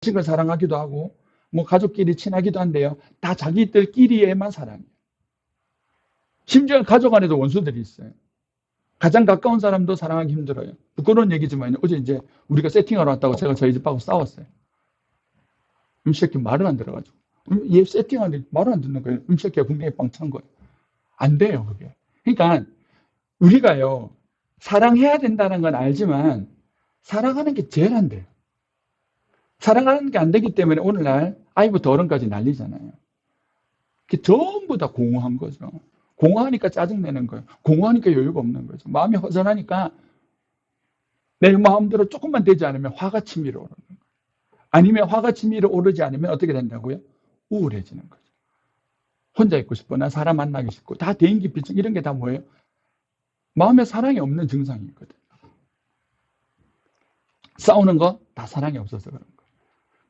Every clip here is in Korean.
자식을 사랑하기도 하고 뭐 가족끼리 친하기도 한데요. 다 자기들끼리에만 사랑해요. 심지어 가족 안에도 원수들이 있어요. 가장 가까운 사람도 사랑하기 힘들어요. 부끄러운 얘기지만 어제 이제 우리가 세팅하러 왔다고 제가 저희 집하고 싸웠어요. 새끼 말을 안 들어가지고. 얘 세팅하는데 말을 안 듣는 거예요. 새끼가 분명히 빵 찬 거예요. 안 돼요, 그게. 그러니까 우리가요, 사랑해야 된다는 건 알지만 사랑하는 게 제일 안 돼요. 사랑하는 게 안 되기 때문에 오늘날 아이부터 어른까지 난리잖아요. 그게 전부 다 공허한 거죠. 공허하니까 짜증내는 거예요. 공허하니까 여유가 없는 거죠. 마음이 허전하니까 내 마음대로 조금만 되지 않으면 화가 치밀어 오르는 거예요. 아니면 화가 치밀어 오르지 않으면 어떻게 된다고요? 우울해지는 거죠. 혼자 있고 싶고, 나 사람 만나기 싫고, 다 대인기피증 이런 게 다 뭐예요? 마음에 사랑이 없는 증상이거든요. 싸우는 거 다 사랑이 없어서 그런 거예요.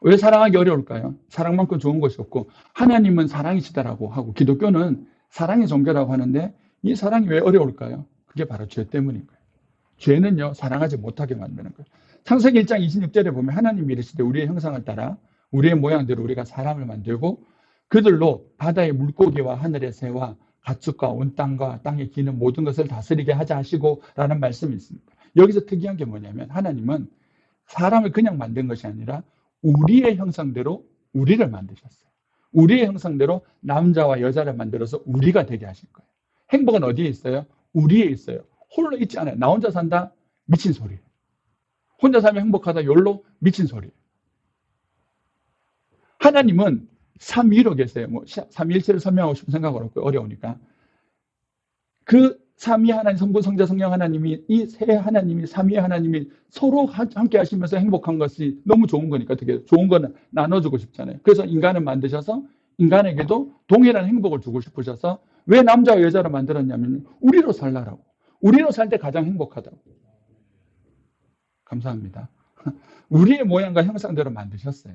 왜 사랑하기 어려울까요? 사랑만큼 좋은 것이 없고 하나님은 사랑이시다라고 하고 기독교는 사랑의 종교라고 하는데 이 사랑이 왜 어려울까요? 그게 바로 죄 때문인 거예요. 죄는요, 사랑하지 못하게 만드는 거예요. 창세기 1장 26절에 보면 하나님이 이르시되 우리의 형상을 따라 우리의 모양대로 우리가 사람을 만들고 그들로 바다의 물고기와 하늘의 새와 가축과 온 땅과 땅에 기는 모든 것을 다스리게 하자 하시고 라는 말씀이 있습니다. 여기서 특이한 게 뭐냐면 하나님은 사람을 그냥 만든 것이 아니라 우리의 형상대로 우리를 만드셨어요. 우리의 형상대로 남자와 여자를 만들어서 우리가 되게 하신 거예요. 행복은 어디에 있어요? 우리에 있어요. 홀로 있지 않아요. 나 혼자 산다? 미친 소리. 혼자 살면 행복하다? 욜로? 미친 소리. 하나님은 삼위로 계세요. 뭐 삼위일체를 설명하고 싶은 생각은 없고 어려우니까. 그 삼위 하나님, 성부, 성자, 성령 하나님이 이 세 하나님이 삼위 하나님이 서로 함께 하시면서 행복한 것이 너무 좋은 거니까 되게 좋은 거는 나눠주고 싶잖아요. 그래서 인간을 만드셔서 인간에게도 동일한 행복을 주고 싶으셔서 왜 남자와 여자를 만들었냐면 우리로 살라라고. 우리로 살 때 가장 행복하다고. 감사합니다. 우리의 모양과 형상대로 만드셨어요.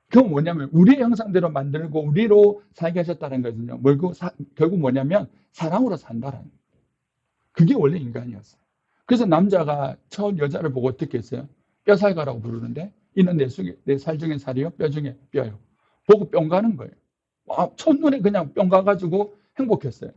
그건 뭐냐면 우리의 형상대로 만들고 우리로 살게 하셨다는 거거든요. 결국 뭐냐면 사랑으로 산다라는 거예요. 그게 원래 인간이었어요. 그래서 남자가 처음 여자를 보고 어떻게 했어요? 뼈살가라고 부르는데 이는 내 살 중에 살이요, 뼈 중에 뼈요. 보고 뿅 가는 거예요. 첫눈에 그냥 뿅 가가지고 행복했어요.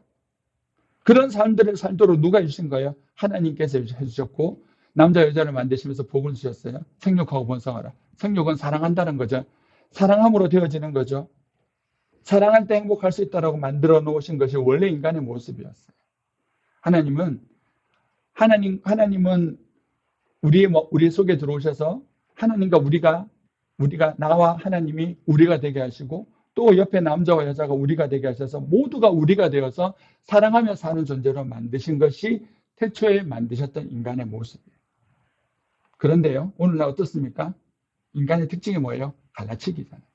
그런 사람들을 살도록 누가 주신 거예요? 하나님께서 해주셨고 남자 여자를 만드시면서 복을 주셨어요. 생육하고 번성하라. 생육은 사랑한다는 거죠. 사랑함으로 되어지는 거죠. 사랑할 때 행복할 수 있다라고 만들어 놓으신 것이 원래 인간의 모습이었어요. 하나님은 우리 속에 들어오셔서 하나님과 우리가 나와 하나님이 우리가 되게 하시고 또 옆에 남자와 여자가 우리가 되게 하셔서 모두가 우리가 되어서 사랑하며 사는 존재로 만드신 것이 태초에 만드셨던 인간의 모습이에요. 그런데요, 오늘날 어떻습니까? 인간의 특징이 뭐예요? 갈라치기잖아요.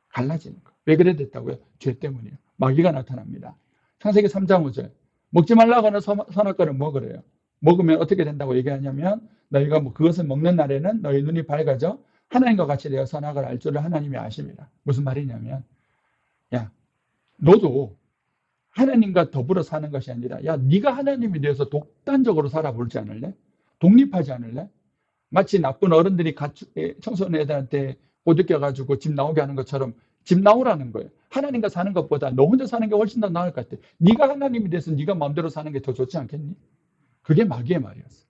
갈라지는 거. 왜 그래 됐다고요? 죄 때문이에요. 마귀가 나타납니다. 창세기 3장 5절. 먹지 말라고 하는 선악과를 먹으래요. 먹으면 어떻게 된다고 얘기하냐면 너희가 그것을 먹는 날에는 너희 눈이 밝아져 하나님과 같이 되어 선악을 알 줄을 하나님이 아십니다. 무슨 말이냐면 야, 너도 하나님과 더불어 사는 것이 아니라 야, 네가 하나님이 되어서 독단적으로 살아볼지 않을래? 독립하지 않을래? 마치 나쁜 어른들이 청소년애들한테 꼬드겨가지고 집 나오게 하는 것처럼 집 나오라는 거예요. 하나님과 사는 것보다 너 혼자 사는 게 훨씬 더 나을 것 같아. 네가 하나님이 돼서 네가 마음대로 사는 게 더 좋지 않겠니? 그게 마귀의 말이었어요.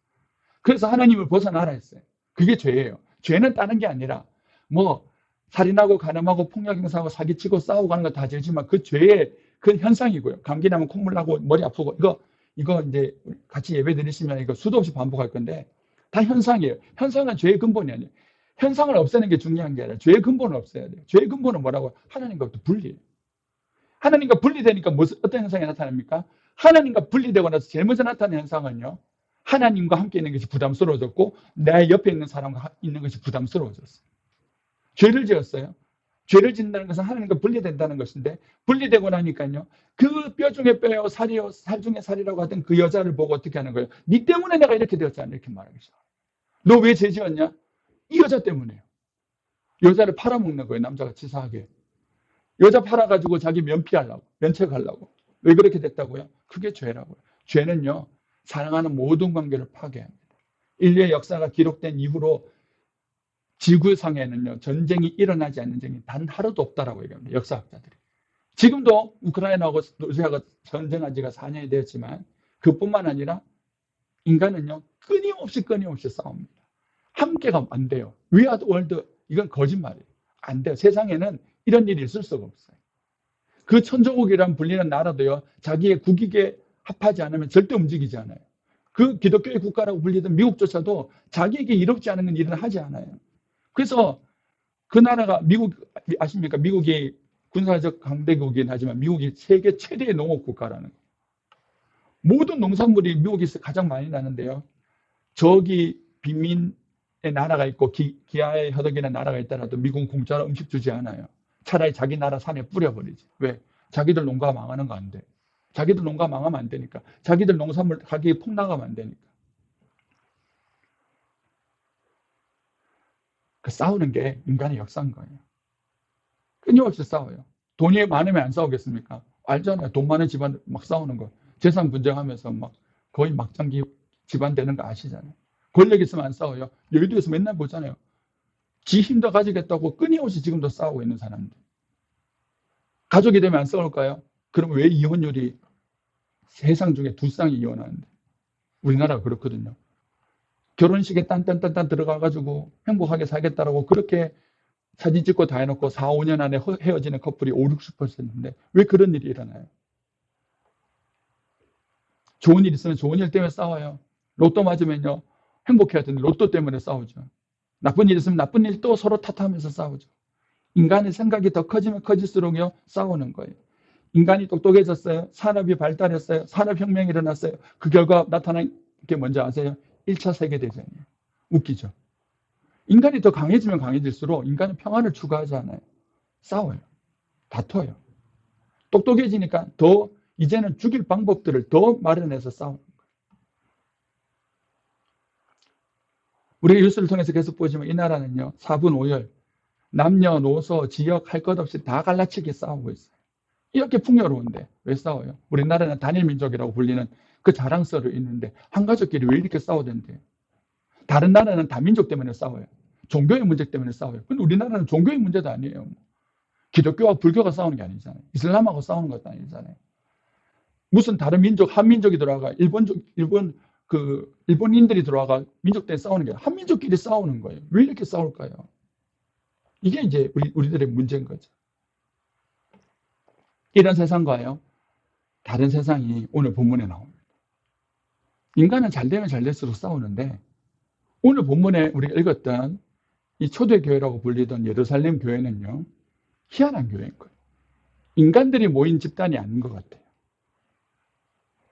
그래서 하나님을 벗어나라 했어요. 그게 죄예요. 죄는 다른 게 아니라 살인하고 간음하고 폭력 행사하고 사기치고 싸우고 하는 거 다 죄지만 그 죄의 그 현상이고요. 감기 나면 콧물 나고 머리 아프고 이거 이제 같이 예배 드리시면 이거 수도 없이 반복할 건데 다 현상이에요. 현상은 죄의 근본이 아니에요. 현상을 없애는 게 중요한 게 아니라 죄의 근본을 없애야 돼요. 죄의 근본은 뭐라고? 하나님과부터 분리해요. 하나님과 분리되니까 어떤 현상이 나타납니까? 하나님과 분리되고 나서 제일 먼저 나타나는 현상은요. 하나님과 함께 있는 것이 부담스러워졌고 내 옆에 있는 사람과 있는 것이 부담스러워졌어요. 죄를 지었어요. 죄를 짓는다는 것은 하나님과 분리된다는 것인데 분리되고 나니까요. 그 뼈 중에 뼈요, 살이요, 살 중에 살이라고 하던 그 여자를 보고 어떻게 하는 거예요? 네 때문에 내가 이렇게 되었잖아. 이렇게 말하기 시작해요. 너 왜 죄 지었냐? 이 여자 때문에요. 여자를 팔아먹는 거예요. 남자가 치사하게. 여자 팔아가지고 자기 면책하려고. 왜 그렇게 됐다고요? 그게 죄라고요. 죄는요. 사랑하는 모든 관계를 파괴합니다. 인류의 역사가 기록된 이후로 지구상에는요, 전쟁이 일어나지 않는 적이 단 하루도 없다라고 얘기합니다. 역사학자들이. 지금도 우크라이나하고 러시아가 전쟁한 지가 4년이 되었지만 그뿐만 아니라 인간은요, 끊임없이 싸웁니다. 함께가 안 돼요. We are the world. 이건 거짓말이에요. 안 돼요. 세상에는 이런 일이 있을 수가 없어요. 그 천조국이란 불리는 나라도요, 자기의 국익에 합하지 않으면 절대 움직이지 않아요. 그 기독교의 국가라고 불리던 미국조차도 자기에게 이롭지 않은 일은 하지 않아요. 그래서 그 나라가 미국 아십니까? 미국이 군사적 강대국이긴 하지만 미국이 세계 최대의 농업 국가라는 거예요. 모든 농산물이 미국에서 가장 많이 나는데요. 저기 빈민의 나라가 있고 기아의 허덕이나 나라가 있더라도 미국은 공짜로 음식 주지 않아요. 차라리 자기 나라 산에 뿌려버리지. 왜? 자기들 농가 망하는 거 안 돼. 자기들 농가 망하면 안 되니까. 자기들 농산물 가격이 폭락하면 안 되니까. 그 싸우는 게 인간의 역사인 거예요. 끊임없이 싸워요. 돈이 많으면 안 싸우겠습니까? 알잖아요. 돈 많은 집안 막 싸우는 거. 재산 분쟁하면서 막 거의 막장기 집안 되는 거 아시잖아요. 권력 있으면 안 싸워요. 여의도에서 맨날 보잖아요. 지 힘도 가지겠다고 끊임없이 지금도 싸우고 있는 사람들. 가족이 되면 안 싸울까요? 그럼 왜 이혼율이 세상 중에 2쌍이 이혼하는데? 우리나라가 그렇거든요. 결혼식에 딴딴딴딴 들어가가지고 행복하게 살겠다라고 그렇게 사진 찍고 다 해놓고 4, 5년 안에 헤어지는 커플이 5, 60%인데 왜 그런 일이 일어나요? 좋은 일 있으면 좋은 일 때문에 싸워요. 로또 맞으면요. 행복해야 되는데 로또 때문에 싸우죠. 나쁜 일 있으면 나쁜 일 또 서로 탓하면서 싸우죠. 인간의 생각이 더 커지면 커질수록요. 싸우는 거예요. 인간이 똑똑해졌어요. 산업이 발달했어요. 산업혁명이 일어났어요. 그 결과 나타난 게 뭔지 아세요? 1차 세계대전이에요. 웃기죠? 인간이 더 강해지면 강해질수록 인간은 평화를 추구하지 않아요. 싸워요. 다퉈요. 똑똑해지니까 더 이제는 죽일 방법들을 더 마련해서 싸우는 거예요. 우리가 뉴스를 통해서 계속 보지만 이 나라는요. 4분 5열, 남녀노소, 지역 할 것 없이 다 갈라치기 싸우고 있어요. 이렇게 풍요로운데 왜 싸워요? 우리나라는 단일민족이라고 불리는 그 자랑스러워 있는데 한 가족끼리 왜 이렇게 싸우던데요? 다른 나라는 다민족 때문에 싸워요. 종교의 문제 때문에 싸워요. 근데 우리나라는 종교의 문제도 아니에요. 기독교와 불교가 싸우는 게 아니잖아요. 이슬람하고 싸우는 것도 아니잖아요. 무슨 다른 민족, 한민족이 들어와가 일본인들이 들어와가 민족 때문에 싸우는 게 아니라 한민족끼리 싸우는 거예요. 왜 이렇게 싸울까요? 이게 이제 우리들의 문제인 거죠. 이런 세상과요. 다른 세상이 오늘 본문에 나옵니다. 인간은 잘 되면 잘 될수록 싸우는데 오늘 본문에 우리가 읽었던 이 초대교회라고 불리던 예루살렘 교회는요. 희한한 교회인 거예요. 인간들이 모인 집단이 아닌 것 같아요.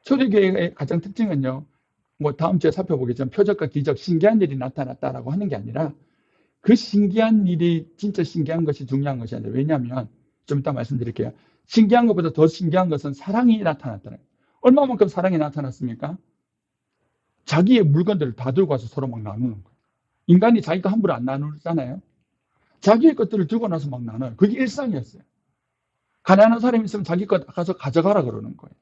초대교회의 가장 특징은요. 뭐 다음 주에 살펴보겠지만 표적과 기적, 신기한 일이 나타났다라고 하는 게 아니라 그 신기한 일이 진짜 신기한 것이 중요한 것이 아니라 왜냐하면 좀 이따 말씀드릴게요. 신기한 것보다 더 신기한 것은 사랑이 나타났다는 거예요. 얼마만큼 사랑이 나타났습니까? 자기의 물건들을 다 들고 와서 서로 막 나누는 거예요. 인간이 자기가 함부로 안 나누잖아요. 자기의 것들을 들고 나서 막 나눠요. 그게 일상이었어요. 가난한 사람이 있으면 자기 것 가서 가져가라 그러는 거예요.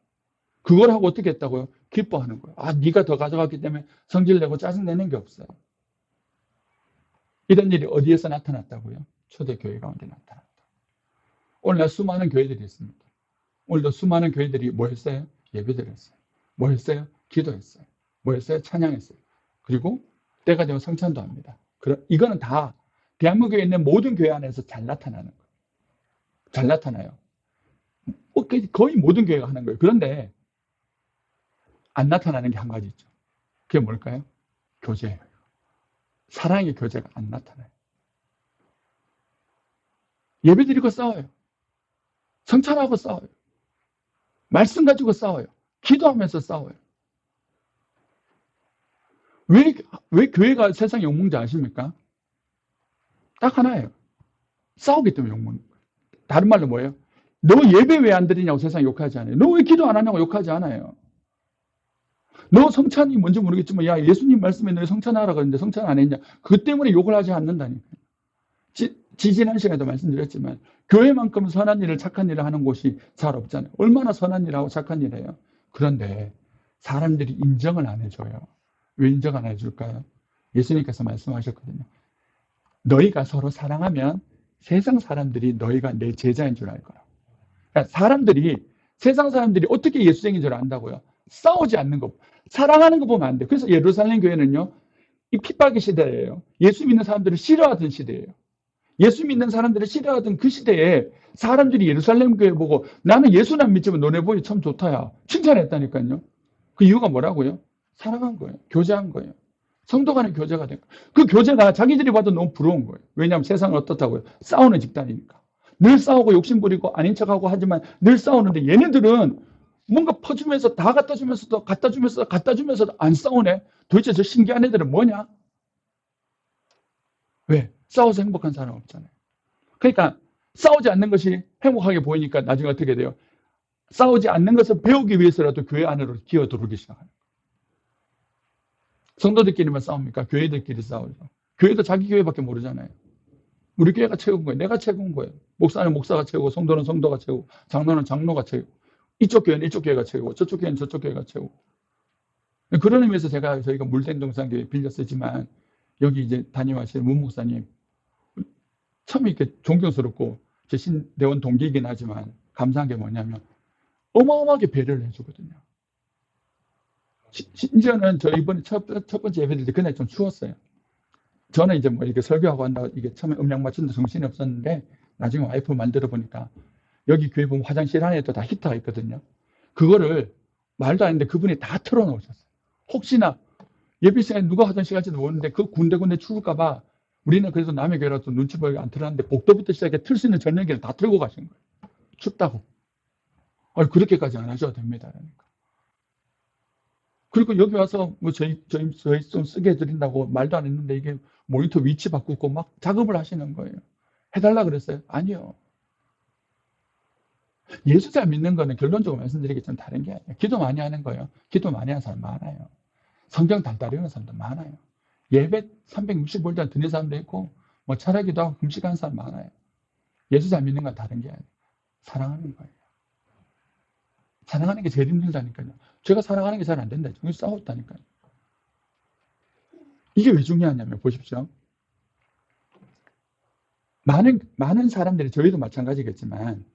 그걸 하고 어떻게 했다고요? 기뻐하는 거예요. 아, 네가 더 가져갔기 때문에 성질내고 짜증내는 게 없어요. 이런 일이 어디에서 나타났다고요? 초대교회 가운데 나타났다. 오늘날 수많은 교회들이 있습니다. 오늘도 수많은 교회들이 뭐 했어요? 예배드렸어요. 뭐 했어요? 기도했어요. 뭐 했어요? 찬양했어요. 그리고 때가 되면 성찬도 합니다. 이거는 다 대한민국에 있는 모든 교회 안에서 잘 나타나는 거예요. 잘 나타나요. 거의 모든 교회가 하는 거예요. 그런데 안 나타나는 게 한 가지 있죠. 그게 뭘까요? 교제예요. 사랑의 교제가 안 나타나요. 예배드리고 싸워요. 성찬하고 싸워요. 말씀 가지고 싸워요. 기도하면서 싸워요. 왜 교회가 세상의 욕먹는지 아십니까? 딱 하나예요. 싸우기 때문에 욕먹는 거예요. 다른 말로 뭐예요? 너 예배 왜 안 드리냐고 세상이 욕하지 않아요. 너 왜 기도 안 하냐고 욕하지 않아요. 너 성찬이 뭔지 모르겠지만 야 예수님 말씀에 너 성찬하라고 했는데 성찬 안 했냐. 그 때문에 욕을 하지 않는다니까요. 지난 시간에도 말씀드렸지만 교회만큼 선한 일을 착한 일을 하는 곳이 잘 없잖아요. 얼마나 선한 일하고 착한 일해요. 그런데 사람들이 인정을 안 해줘요. 왜 인정 안 해줄까요? 예수님께서 말씀하셨거든요. 너희가 서로 사랑하면 세상 사람들이 너희가 내 제자인 줄 알 거라. 그러니까 세상 사람들이 어떻게 예수쟁인 줄 안다고요? 싸우지 않는 거. 사랑하는 거 보면 안 돼. 그래서 예루살렘 교회는요, 이 핍박의 시대예요. 예수 믿는 사람들을 싫어하던 시대예요. 예수 믿는 사람들을 싫어하던 그 시대에 사람들이 예루살렘 교회 보고 나는 예수만 믿지만 너네 보기 참 좋다야. 칭찬했다니까요. 그 이유가 뭐라고요? 사랑한 거예요. 교제한 거예요. 성도 간의 교제가 된 거예요. 그 교제가 자기들이 봐도 너무 부러운 거예요. 왜냐하면 세상은 어떻다고요? 싸우는 집단이니까. 늘 싸우고 욕심 부리고 아닌 척하고 하지만 늘 싸우는데 얘네들은 뭔가 퍼주면서 다 갖다 주면서도 갖다 주면서 갖다 주면서도 안 싸우네. 도대체 저 신기한 애들은 뭐냐? 왜? 싸워서 행복한 사람 없잖아요. 그러니까 싸우지 않는 것이 행복하게 보이니까 나중에 어떻게 돼요? 싸우지 않는 것을 배우기 위해서라도 교회 안으로 기어 들어오기 시작하는 거예요. 성도들끼리만 싸웁니까? 교회들끼리 싸우죠. 교회도 자기 교회밖에 모르잖아요. 우리 교회가 최고인 거예요. 내가 최고인 거예요. 목사는 목사가 최고, 성도는 성도가 최고, 장로는 장로가 최고. 이쪽 교회는 이쪽 교회가 최고, 저쪽 교회는 저쪽 교회가 최고. 그런 의미에서 저희가 물den동산교회 빌려 쓰지만 여기 이제 담임하시는 문 목사님 참 이렇게 존경스럽고 제 신대원 동기이긴 하지만 감사한 게 뭐냐면 어마어마하게 배려를 해주거든요. 심지어는 저 이번에 첫 번째 예배 드릴 때 그날 좀 추웠어요. 저는 이제 뭐 이렇게 설교하고 한다고 이게 처음에 음량 맞추는데 정신이 없었는데 나중에 와이프 만들어 보니까 여기 교회 보면 화장실 안에도 다 히터가 있거든요. 그거를 말도 안 했는데 그분이 다 틀어놓으셨어요. 혹시나 예배 시간에 누가 화장실 갈지도 모르는데 그 군데군데 추울까봐 우리는 그래도 남의 교회라도 눈치 보이게 안 틀었는데 복도부터 시작해 틀 수 있는 전력기를 다 틀고 가신 거예요. 춥다고. 그렇게까지 안 하셔도 됩니다. 그러니까. 그리고 여기 와서 뭐 저희 좀 쓰게 해드린다고 말도 안 했는데 이게 모니터 위치 바꾸고 막 작업을 하시는 거예요. 해달라 그랬어요? 아니요. 예수 잘 믿는 거는 결론적으로 말씀드리겠지만 다른 게 아니에요. 기도 많이 하는 거예요. 기도 많이 하는 사람 많아요. 성경 달달이 하는 사람도 많아요. 예배 365일 드는 사람도 있고 뭐 철학기도 하고 금식하는 사람 많아요. 예수 잘 믿는 건 다른 게 아니에요. 사랑하는 거예요. 사랑하는 게 제일 힘들다니까요. 제가 사랑하는 게 잘 안 된다. 여기 싸웠다니까요. 이게 왜 중요하냐면 보십시오. 많은 사람들이 저희도 마찬가지겠지만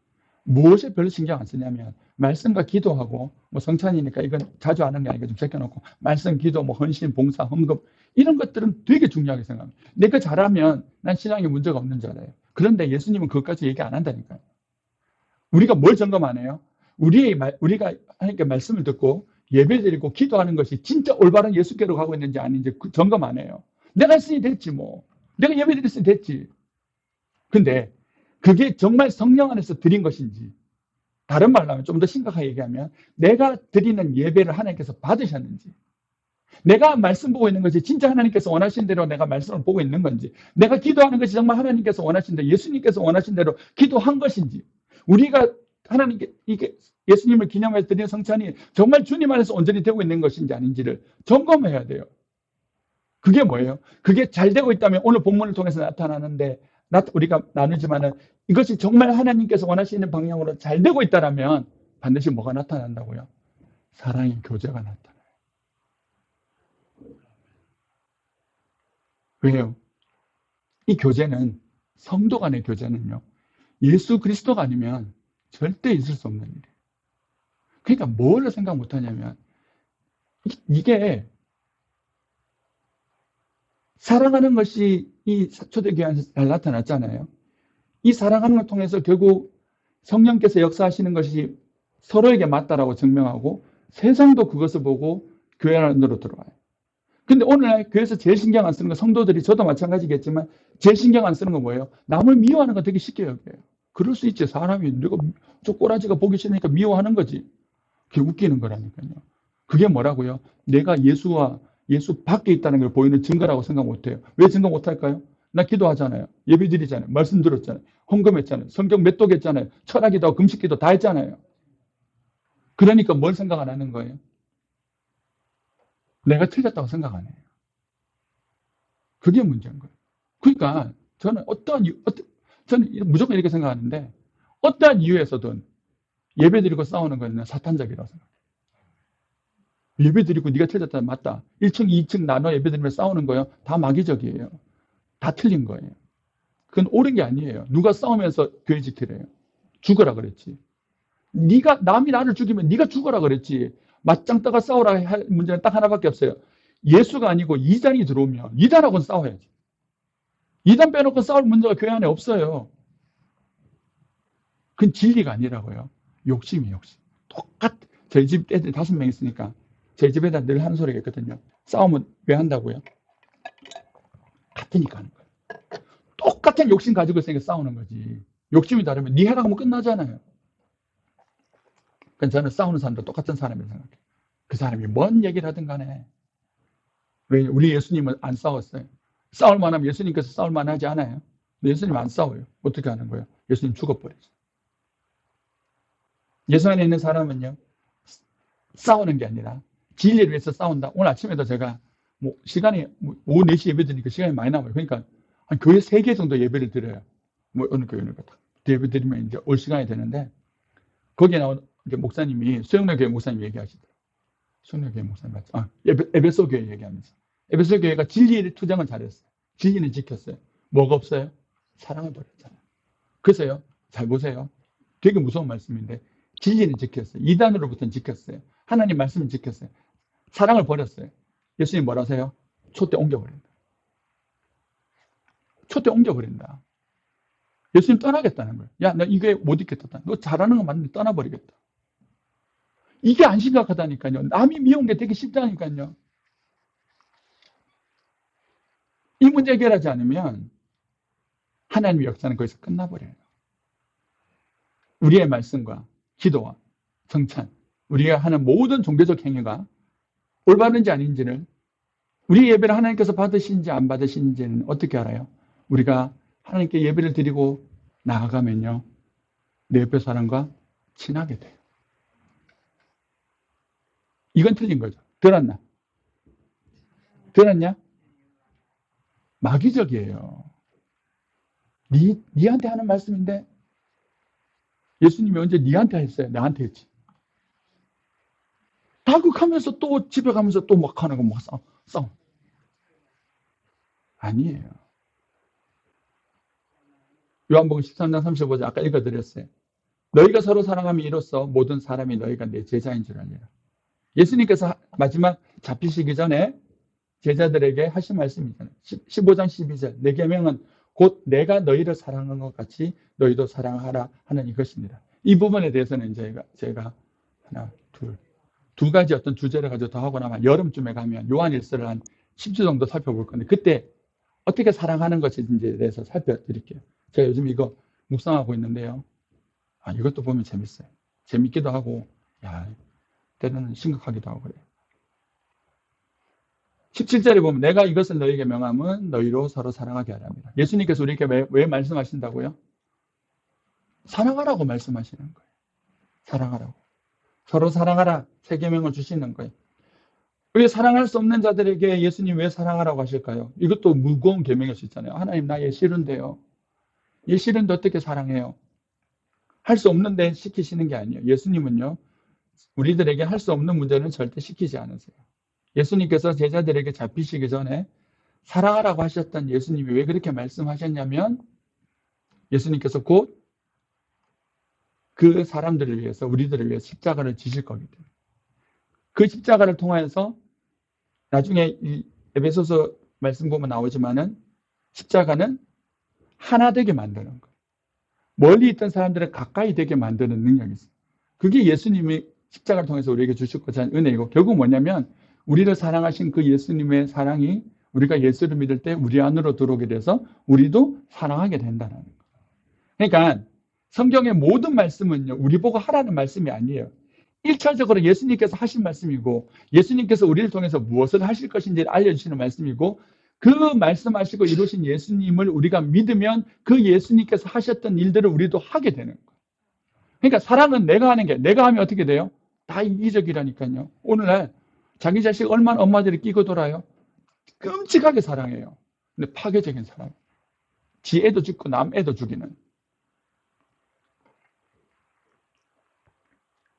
무엇에 별로 신경 안 쓰냐면 말씀과 기도하고 뭐 성찬이니까 이건 자주 하는 게 아니고 좀 제껴놓고 말씀, 기도, 뭐 헌신, 봉사, 헌금 이런 것들은 되게 중요하게 생각합니다. 내가 잘하면 난 신앙에 문제가 없는 줄 알아요. 그런데 예수님은 그것까지 얘기 안 한다니까요. 우리가 뭘 점검 안 해요? 우리가 하나님께 말씀을 듣고 예배드리고 기도하는 것이 진짜 올바른 예수께로 가고 있는지 아닌지 점검 안 해요. 내가 했으니 됐지 뭐. 내가 예배드렸으니 됐지. 근데 그게 정말 성령 안에서 드린 것인지 다른 말로 하면 좀 더 심각하게 얘기하면 내가 드리는 예배를 하나님께서 받으셨는지 내가 말씀 보고 있는 것이 진짜 하나님께서 원하신 대로 내가 말씀을 보고 있는 건지 내가 기도하는 것이 정말 하나님께서 원하신 대로 예수님께서 원하신 대로 기도한 것인지 우리가 하나님께 이게 예수님을 기념해서 드리는 성찬이 정말 주님 안에서 온전히 되고 있는 것인지 아닌지를 점검해야 돼요. 그게 뭐예요? 그게 잘 되고 있다면 오늘 본문을 통해서 나타나는데 우리가 나누지만은 이것이 정말 하나님께서 원하시는 방향으로 잘 되고 있다면 반드시 뭐가 나타난다고요? 사랑의 교제가 나타나요. 왜요? 이 교제는 성도 간의 교제는요. 예수 그리스도가 아니면 절대 있을 수 없는 일이에요. 그러니까 뭐를 생각 못하냐면 이게 사랑하는 것이 이 초대교회 안에서 잘 나타났잖아요. 이 사랑하는 걸 통해서 결국 성령께서 역사하시는 것이 서로에게 맞다라고 증명하고 세상도 그것을 보고 교회 안으로 들어와요. 근데 오늘날 교회에서 제일 신경 안 쓰는 건 성도들이 저도 마찬가지겠지만 제일 신경 안 쓰는 건 뭐예요? 남을 미워하는 거 되게 쉽게 여겨요. 그럴 수 있지. 사람이 누가 저 꼬라지가 보기 싫으니까 미워하는 거지. 그게 웃기는 거라니까요. 그게 뭐라고요? 내가 예수 밖에 있다는 걸 보이는 증거라고 생각 못해요. 왜 증거 못할까요? 나 기도하잖아요. 예배 드리잖아요. 말씀 들었잖아요. 헌금했잖아요. 성경 몇 독 했잖아요. 철학기도 하고 금식기도 다 했잖아요. 그러니까 뭘 생각 안 하는 거예요? 내가 틀렸다고 생각 안 해요. 그게 문제인 거예요. 그러니까 저는 저는 무조건 이렇게 생각하는데 어떠한 이유에서든 예배 드리고 싸우는 거는 사탄적이라고 생각해요. 예배 드리고 네가 틀렸다 맞다. 1층, 2층 나눠 예배 드리면 싸우는 거요. 다 마귀적이에요. 다 틀린 거예요. 그건 옳은 게 아니에요. 누가 싸우면서 교회 지키래요. 죽어라 그랬지. 네가 남이 나를 죽이면 네가 죽어라 그랬지. 맞짱 떠가 싸우라 할 문제는 딱 하나밖에 없어요. 예수가 아니고 이단이 들어오면 이단하고는 싸워야지. 이단 빼놓고 싸울 문제가 교회 안에 없어요. 그건 진리가 아니라고요. 욕심이 욕심. 저희 집 애들 5명 있으니까 저희 집 애들 늘 하는 소리가 있거든요. 싸움은 왜 한다고요? 같으니까 하는 거예요. 똑같은 욕심 가지고 있으니까 싸우는 거지. 욕심이 다르면 네 해라 하면 끝나잖아요. 그러니까 저는 싸우는 사람도 똑같은 사람이라고 생각해요. 그 사람이 뭔 얘기를 하든 간에. 왜 우리 예수님은 안 싸웠어요? 싸울 만하면 예수님께서 싸울 만하지 않아요? 예수님 안 싸워요. 어떻게 하는 거예요? 예수님 죽어버리죠. 예수 안에 있는 사람은요, 싸우는 게 아니라 진리를 위해서 싸운다. 오늘 아침에도 제가 시간이 오후 4시 예배 드리니까 시간이 많이 남아요. 그러니까 한 교회 3개 정도 예배를 드려요. 어느 교회는 예배 드리면 이제 올 시간이 되는데 거기에 나온 목사님이 수영로 교회 목사님 얘기하시더라고요. 수영로 교회 목사님 맞죠? 에베소 교회 얘기하면서 에베소 교회가 진리를 투쟁을 잘했어요. 진리는 지켰어요. 뭐가 없어요? 사랑을 버렸잖아요. 그래서요, 잘 보세요. 되게 무서운 말씀인데 진리는 지켰어요. 이단으로부터는 지켰어요. 하나님 말씀은 지켰어요. 사랑을 버렸어요. 예수님 뭐라 하세요? 촛대 옮겨버린다. 촛대 옮겨버린다. 예수님 떠나겠다는 거예요. 야, 나 이게 못 있겠다. 너 잘하는 거 맞는데 떠나버리겠다. 이게 안 심각하다니까요. 남이 미운 게 되게 쉽다니까요. 이 문제 해결하지 않으면 하나님의 역사는 거기서 끝나버려요. 우리의 말씀과 기도와 성찬, 우리가 하는 모든 종교적 행위가 올바른지 아닌지를 우리 예배를 하나님께서 받으신지 안 받으신지는 어떻게 알아요? 우리가 하나님께 예배를 드리고 나아가면요. 내 옆에 사람과 친하게 돼요. 이건 틀린 거죠. 들었나? 들었냐? 마귀적이에요. 니한테 하는 말씀인데 예수님이 언제 니한테 했어요? 나한테 했지. 다극하면서 또 집에 가면서 또 막 하는 거 막 싸움. 아니에요. 요한복음 13장 35절 아까 읽어드렸어요. 너희가 서로 사랑하면 이로써 모든 사람이 너희가 내 제자인 줄 알리라. 예수님께서 마지막 잡히시기 전에 제자들에게 하신 말씀이잖아요. 15장 12절 내 계명은 곧 내가 너희를 사랑한 것 같이 너희도 사랑하라 하는 이것입니다. 이 부분에 대해서는 제가 하나, 두 가지 어떤 주제를 가지고 더 하고 나면 여름쯤에 가면 요한일서를 한 10주 정도 살펴볼 건데 그때 어떻게 사랑하는 것인지에 대해서 살펴드릴게요. 제가 요즘 이거 묵상하고 있는데요. 이것도 보면 재밌어요. 재밌기도 하고 때로는 심각하기도 하고 그래요. 17절에 보면 내가 이것을 너희에게 명함은 너희로 서로 사랑하게 하랍니다. 예수님께서 우리에게 왜 말씀하신다고요? 사랑하라고 말씀하시는 거예요. 사랑하라고. 서로 사랑하라. 세 계명을 주시는 거예요. 왜 사랑할 수 없는 자들에게 예수님 왜 사랑하라고 하실까요? 이것도 무거운 계명일 수 있잖아요. 하나님 나 얘 싫은데요. 얘 싫은데 어떻게 사랑해요? 할 수 없는데 시키시는 게 아니에요. 예수님은요. 우리들에게 할 수 없는 문제는 절대 시키지 않으세요. 예수님께서 제자들에게 잡히시기 전에 사랑하라고 하셨던 예수님이 왜 그렇게 말씀하셨냐면 예수님께서 곧 그 사람들을 위해서 우리들을 위해 십자가를 지실 거기 때문에 그 십자가를 통해서 나중에 이 에베소서 말씀 보면 나오지만은 십자가는 하나 되게 만드는 거예요. 멀리 있던 사람들을 가까이 되게 만드는 능력이 있어요. 그게 예수님이 십자가를 통해서 우리에게 주셨고자 하는 은혜이고 결국 뭐냐면 우리를 사랑하신 그 예수님의 사랑이 우리가 예수를 믿을 때 우리 안으로 들어오게 돼서 우리도 사랑하게 된다는 거예요. 그러니까 성경의 모든 말씀은요. 우리 보고 하라는 말씀이 아니에요. 1차적으로 예수님께서 하신 말씀이고 예수님께서 우리를 통해서 무엇을 하실 것인지를 알려주시는 말씀이고 그 말씀하시고 이루신 예수님을 우리가 믿으면 그 예수님께서 하셨던 일들을 우리도 하게 되는 거예요. 그러니까 사랑은 내가 하는 게 내가 하면 어떻게 돼요? 다 이기적이라니까요. 오늘날 자기 자식 얼마나 엄마들이 끼고 돌아요? 끔찍하게 사랑해요. 근데 파괴적인 사랑. 지 애도 죽고 남 애도 죽이는.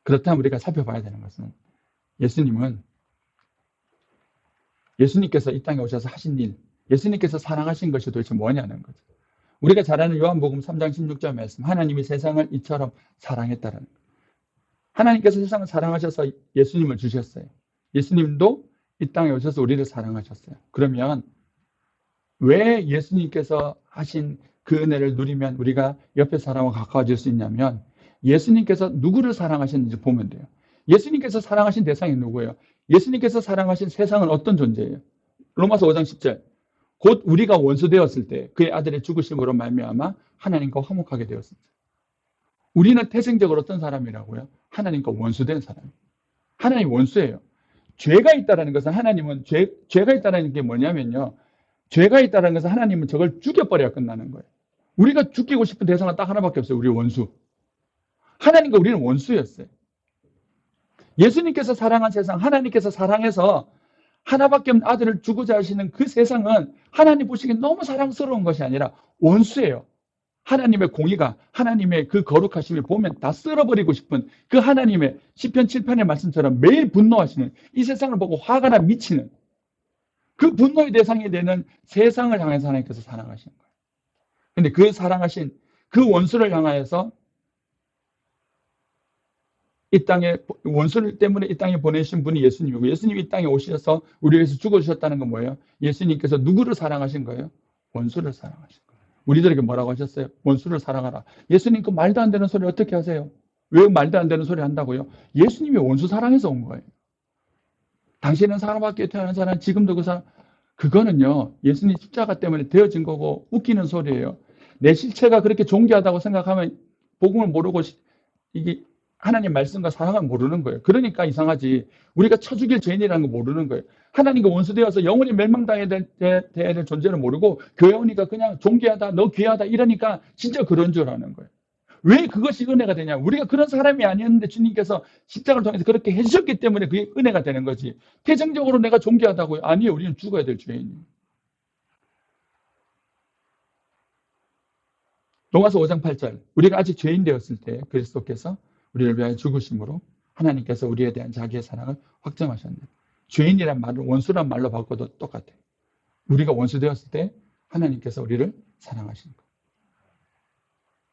그렇다면 우리가 살펴봐야 되는 것은 예수님께서 이 땅에 오셔서 하신 일, 예수님께서 사랑하신 것이 도대체 뭐냐는 거죠. 우리가 잘 아는 요한복음 3장 16절 말씀, 하나님이 세상을 이처럼 사랑했다라는 거예요. 하나님께서 세상을 사랑하셔서 예수님을 주셨어요. 예수님도 이 땅에 오셔서 우리를 사랑하셨어요. 그러면 왜 예수님께서 하신 그 은혜를 누리면 우리가 옆에 사람과 가까워질 수 있냐면, 예수님께서 누구를 사랑하셨는지 보면 돼요. 예수님께서 사랑하신 대상이 누구예요? 예수님께서 사랑하신 세상은 어떤 존재예요? 로마서 5장 10절. 곧 우리가 원수 되었을 때 그의 아들의 죽으심으로 말미암아 하나님과 화목하게 되었습니다. 우리는 태생적으로 어떤 사람이라고요? 하나님과 원수된 사람. 하나님 원수예요. 죄가 있다는 것은, 하나님은 죄가 있다는 게 뭐냐면요, 죄가 있다는 것은 하나님은 저걸 죽여버려야 끝나는 거예요. 우리가 죽이고 싶은 대상은 딱 하나밖에 없어요. 우리 원수. 하나님과 우리는 원수였어요. 예수님께서 사랑한 세상, 하나님께서 사랑해서 하나밖에 없는 아들을 주고자 하시는 그 세상은 하나님 보시기엔 너무 사랑스러운 것이 아니라 원수예요. 하나님의 공의가, 하나님의 그 거룩하심을 보면 다 쓸어버리고 싶은 그 하나님의 시편 7편의 말씀처럼 매일 분노하시는, 이 세상을 보고 화가 나 미치는 그 분노의 대상이 되는 세상을 향해서 하나님께서 사랑하시는 거예요. 근데 그 사랑하신 그 원수를 향하여서 이 땅에, 원수를 때문에 이 땅에 보내신 분이 예수님이고, 예수님이 이 땅에 오셔서 우리 위해서 죽어주셨다는 건 뭐예요? 예수님께서 누구를 사랑하신 거예요? 원수를 사랑하신 거예요. 우리들에게 뭐라고 하셨어요? 원수를 사랑하라. 예수님 그 말도 안 되는 소리 어떻게 하세요? 왜 말도 안 되는 소리 한다고요? 예수님이 원수 사랑해서 온 거예요. 당신은 사랑받기 위해 태어난 사람, 지금도 그 사람, 그거는요, 예수님 십자가 때문에 되어진 거고 웃기는 소리예요. 내 실체가 그렇게 존귀하다고 생각하면 복음을 모르고 이게 하나님 말씀과 사랑을 모르는 거예요. 그러니까 이상하지. 우리가 쳐 죽일 죄인이라는 거 모르는 거예요. 하나님과 원수되어서 영원히 멸망당해야 될 존재를 모르고 교회 오니까 그냥 존귀하다, 너 귀하다 이러니까 진짜 그런 줄 아는 거예요. 왜 그것이 은혜가 되냐? 우리가 그런 사람이 아니었는데 주님께서 십자가를 통해서 그렇게 해주셨기 때문에 그게 은혜가 되는 거지. 태생적으로 내가 존귀하다고요? 아니에요. 우리는 죽어야 될 죄인이에요. 로마서 5장 8절. 우리가 아직 죄인 되었을 때 그리스도께서 우리를 위하여 죽으심으로 하나님께서 우리에 대한 자기의 사랑을 확정하셨네요. 죄인이란 말을 원수란 말로 바꿔도 똑같아요. 우리가 원수 되었을 때 하나님께서 우리를 사랑하신 거예요.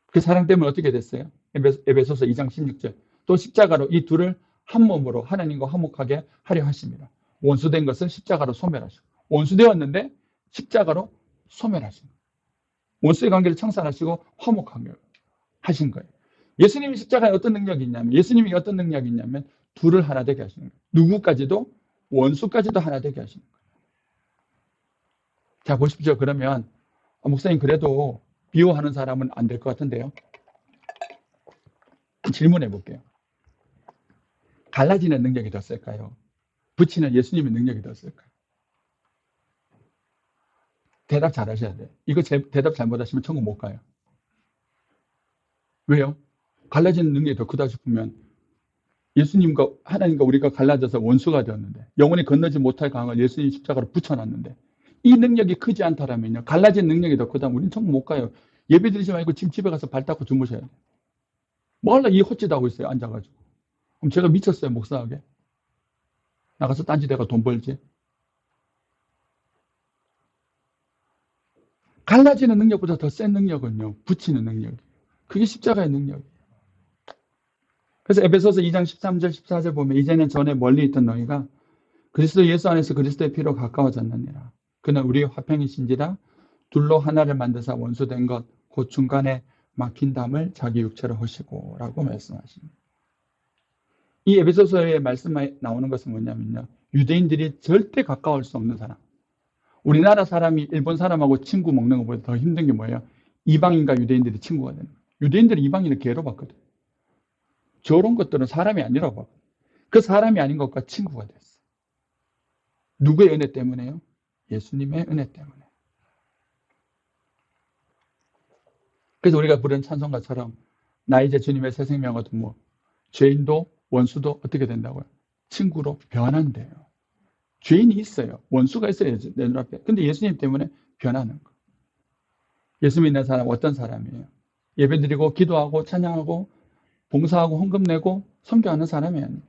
그 사랑 때문에 어떻게 됐어요? 에베소서 2장 16절. 또 십자가로 이 둘을 한 몸으로 하나님과 화목하게 하려 하십니다. 원수된 것을 십자가로 소멸하시고, 원수되었는데 십자가로 소멸하신 거예요. 원수의 관계를 청산하시고 화목하게 하신 거예요. 예수님이 십자가에 어떤 능력이 있냐면, 예수님이 어떤 능력이 있냐면 둘을 하나 되게 하시는 거예요. 누구까지도, 원수까지도 하나 되게 하시는 거예요. 자, 보십시오. 그러면 목사님 그래도 비호하는 사람은 안 될 것 같은데요. 질문해 볼게요. 갈라지는 능력이 더 쓸까요? 붙이는 예수님의 능력이 더 쓸까요? 대답 잘 하셔야 돼요. 이거 대답 잘못하시면 천국 못 가요. 왜요? 갈라지는 능력이 더 크다 싶으면 예수님과 하나님과 우리가 갈라져서 원수가 되었는데, 영원히 건너지 못할 강을 예수님 십자가로 붙여놨는데, 이 능력이 크지 않다라면요, 갈라진 능력이 더 크다면 우리는 천국 못 가요. 예배 드리지 말고 지금 집에 가서 발 닦고 주무셔야 돼요. 뭐하려 이 헛짓하고 있어요, 앉아가지고. 그럼 제가 미쳤어요, 목사하게. 나가서 딴짓해가 돈 벌지. 갈라지는 능력보다 더 센 능력은요, 붙이는 능력이에요. 그게 십자가의 능력이에요. 그래서 에베소서 2장 13절 14절 보면, 이제는 전에 멀리 있던 너희가 그리스도 예수 안에서 그리스도의 피로 가까워졌느니라. 그는 우리의 화평이신지라 둘로 하나를 만드사 원수된 것 곧 중간에 막힌 담을 자기 육체로 하시고 라고 말씀하십니다. 이 에베소서의 말씀에 나오는 것은 뭐냐면요, 유대인들이 절대 가까울 수 없는 사람. 우리나라 사람이 일본 사람하고 친구 먹는 것보다 더 힘든 게 뭐예요? 이방인과 유대인들이 친구가 되는 거예요. 유대인들이 이방인을 개로 봤거든. 저런 것들은 사람이 아니라고 봤거든. 그 사람이 아닌 것과 친구가 됐어. 누구의 은혜 때문에요? 예수님의 은혜 때문에. 그래서 우리가 부른 찬송가처럼 나 이제 주님의 새 생명 얻으며 죄인도 원수도 어떻게 된다고요? 친구로 변한대요. 죄인이 있어요. 원수가 있어요, 내 눈앞에. 근데 예수님 때문에 변하는 거. 예수 믿는 사람 어떤 사람이에요? 예배드리고 기도하고 찬양하고 봉사하고 헌금 내고 선교하는 사람이 아니에요.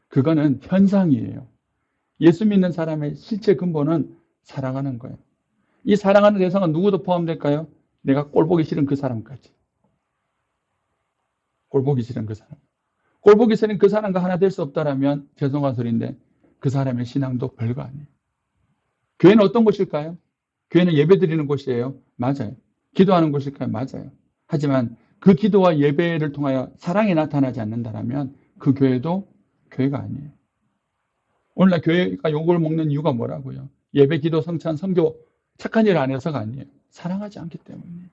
그거는 현상이에요. 예수 믿는 사람의 실제 근본은 사랑하는 거예요. 이 사랑하는 대상은 누구도 포함될까요? 내가 꼴보기 싫은 그 사람까지. 꼴보기 싫은 그 사람. 꼴보기 싫은 그 사람과 하나 될 수 없다라면 죄송한 소리인데 그 사람의 신앙도 별거 아니에요. 교회는 어떤 곳일까요? 교회는 예배 드리는 곳이에요. 맞아요. 기도하는 곳일까요? 맞아요. 하지만 그 기도와 예배를 통하여 사랑이 나타나지 않는다면 그 교회도 교회가 아니에요. 오늘날 교회가 욕을 먹는 이유가 뭐라고요? 예배, 기도, 성찬, 선교 착한 일 안 해서가 아니에요. 사랑하지 않기 때문이에요.